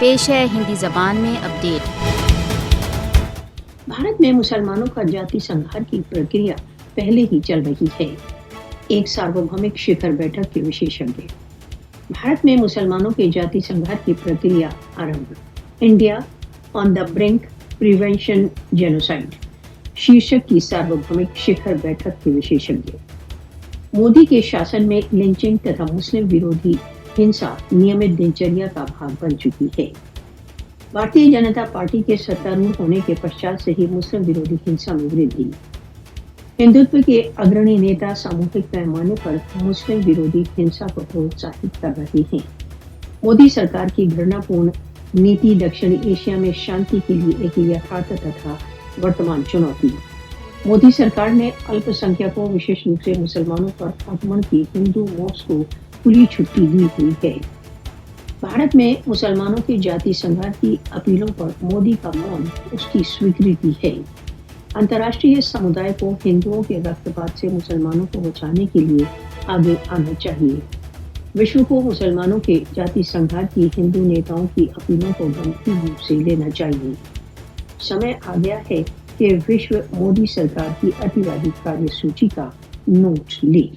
पेश है हिंदी ज़बान में अपडेट। भारत में मुसलमानों का जाति संघार की प्रक्रिया पहले ही चल रही है। एक सार्वभौमिक शिखर बैठक के विशेषज्ञ। भारत में मुसलमानों के जाति संघार की प्रक्रिया आरंभ। India on the brink, prevention genocide शीर्षक की सार्वभौमिक शिखर बैठक के विशेषज्ञ। मोदी के शासन में लिंचिंग तथा मुस्लिम विरोधी हिंसा नियमित दिनचर्या का भाग बन चुकी है। भारतीय जनता पार्टी के सत्तारूढ़ होने के पश्चात से ही मुस्लिम विरोधी हिंसा में वृद्धि। हिंदुत्व के अग्रणी नेता सामूहिक पैमाने पर मुस्लिम विरोधी हिंसा को प्रोत्साहित कर रहे हैं। मोदी सरकार की घृणापूर्ण नीति दक्षिण एशिया में शांति के लिए एक यथार्थ तथा वर्तमान चुनौती। मोदी सरकार ने अल्पसंख्यकों विशेष रूप से मुसलमानों पर आक्रमण की हिंदू मॉब्स को खुली छुट्टी दी हुई है। भारत में मुसलमानों के जाति संघार की अपीलों पर मोदी का मौन उसकी स्वीकृति है। अंतर्राष्ट्रीय समुदाय को हिंदुओं के रक्तपात से मुसलमानों को बचाने के लिए आगे आना चाहिए। विश्व को मुसलमानों के जाति संघार की हिंदू नेताओं की अपीलों को गंभीर रूप से लेना चाहिए। समय आ गया है कि विश्व मोदी सरकार की अतिवादी कार्यसूची का नोट ले।